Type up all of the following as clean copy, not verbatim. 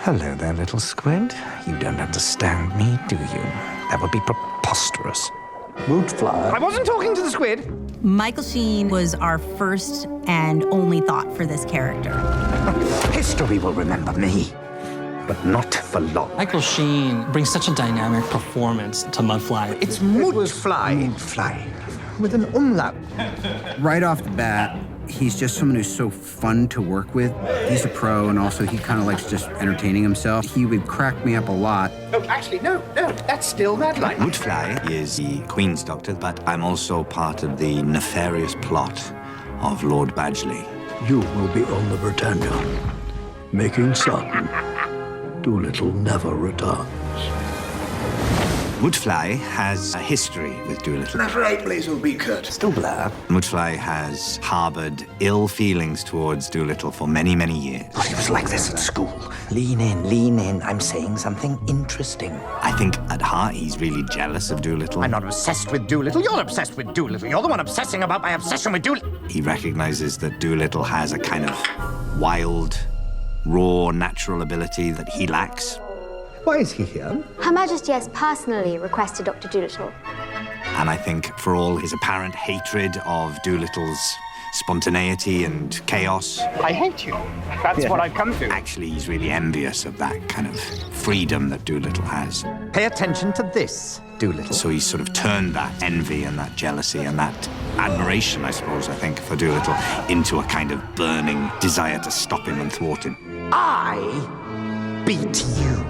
Hello there, little squid. You don't understand me, do you? That would be preposterous. Wood flyer. I wasn't talking to the squid. Michael Sheen was our first and only thought for this character. History will remember me, but not for long. Michael Sheen brings such a dynamic performance to Mudfly. It's Mudfly. Fly. With an umlaut. Right off the bat, he's just someone who's so fun to work with. He's a pro, and also he kind of likes just entertaining himself. He would crack me up a lot. Oh, actually, no, that's still that line. Woodfly is the Queen's doctor, but I'm also part of the nefarious plot of Lord Badgley. You will be on the Britannia, making certain Dolittle never returns. Woodfly has a history with Dolittle. That right, please, will be cut. Still Blair. Woodfly has harbored ill feelings towards Dolittle for many, many years. Oh, he was like this at school. Lean in. I'm saying something interesting. I think at heart he's really jealous of Dolittle. I'm not obsessed with Dolittle. You're obsessed with Dolittle. You're the one obsessing about my obsession with Dolittle. He recognizes that Dolittle has a kind of wild, raw, natural ability that he lacks. Why is he here? Her Majesty has personally requested Dr. Dolittle. And I think for all his apparent hatred of Dolittle's spontaneity and chaos, I hate you. That's what I've come to. actually he's really envious of that kind of freedom that Dolittle has. Pay attention to this, Dolittle. So he's sort of turned that envy and that jealousy and that admiration, I suppose, I think, for Dolittle into a kind of burning desire to stop him and thwart him. I beat you.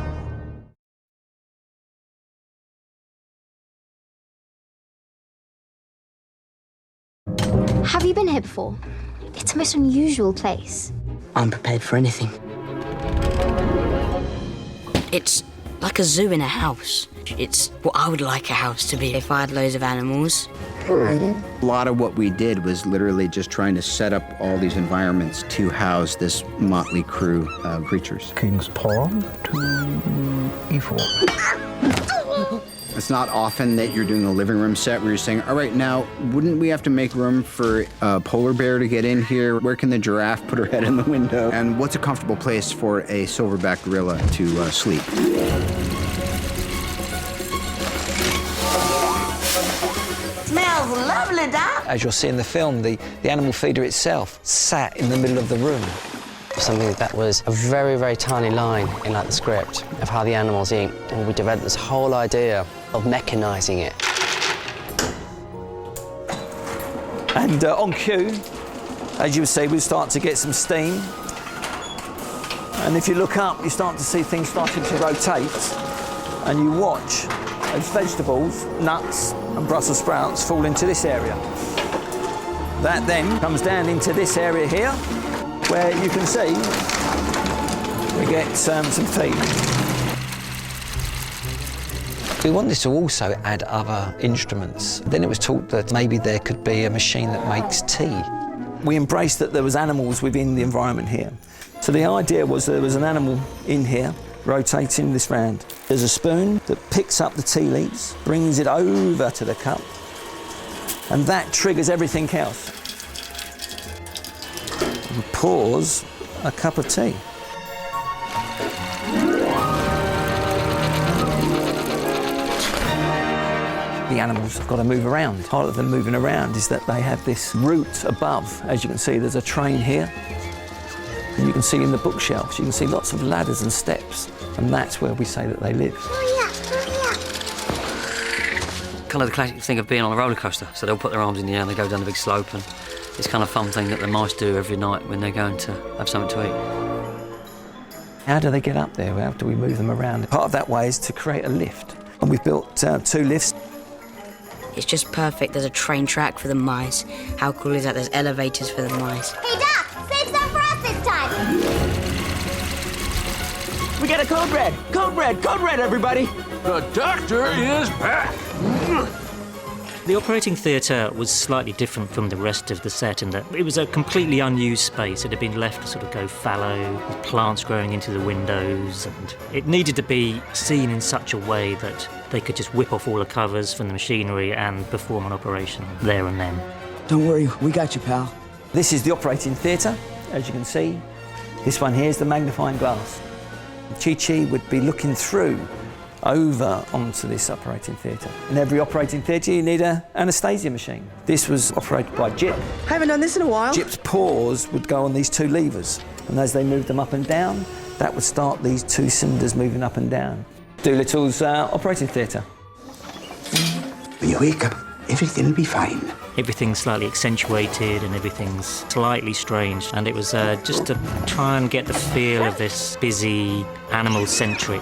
Have you been here before? It's a most unusual place. I'm prepared for anything. It's like a zoo in a house. It's what I would like a house to be if I had loads of animals. A lot of what we did was literally just trying to set up all these environments to house this motley crew of creatures. King's Pawn to E4. It's not often that you're doing a living room set where you're saying, all right, now, wouldn't we have to make room for a polar bear to get in here? Where can the giraffe put her head in the window? And what's a comfortable place for a silverback gorilla to sleep? Smells lovely, Doc. As you'll see in the film, the animal feeder itself sat in the middle of the room. Something that was a very, very tiny line in the script of how the animals eat. And we developed this whole idea of mechanising it. And on cue, as you would see, we start to get some steam. And if you look up, you start to see things starting to rotate. And you watch as vegetables, nuts and Brussels sprouts fall into this area. That then comes down into this area here, where you can see we get some feed. We wanted to also add other instruments. Then it was thought that maybe there could be a machine that makes tea. We embraced that there was animals within the environment here. So the idea was there was an animal in here rotating this round. There's a spoon that picks up the tea leaves, brings it over to the cup, and that triggers everything else. And pours a cup of tea. The animals have got to move around. Part of them moving around is that they have this route above. As you can see, there's a train here. And you can see in the bookshelves, you can see lots of ladders and steps. And that's where we say that they live. Kind of the classic thing of being on a roller coaster. So they'll put their arms in the air and they go down the big slope, and it's kind of fun thing that the mice do every night when they're going to have something to eat. How do they get up there? How do we move them around? Part of that way is to create a lift. And we've built 2 lifts. It's just perfect. There's a train track for the mice. How cool is that? There's elevators for the mice. Hey, Doc! Save some for us this time! We got a code red! Code red, everybody! The Doctor is back! The operating theatre was slightly different from the rest of the set in that it was a completely unused space. It had been left to sort of go fallow, with plants growing into the windows, and it needed to be seen in such a way that they could just whip off all the covers from the machinery and perform an operation there and then. Don't worry, we got you, pal. This is the operating theatre, as you can see. This one here is the magnifying glass. Chi-Chi would be looking through over onto this operating theatre. In every operating theatre you need an anaesthesia machine. This was operated by Jip. Haven't done this in a while. Jip's paws would go on these two levers, and as they moved them up and down, that would start these two cylinders moving up and down. Dolittle's operating theatre. When you wake up, everything will be fine. Everything's slightly accentuated and everything's slightly strange. And it was just to try and get the feel of this busy, animal-centric,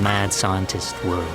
mad scientist world.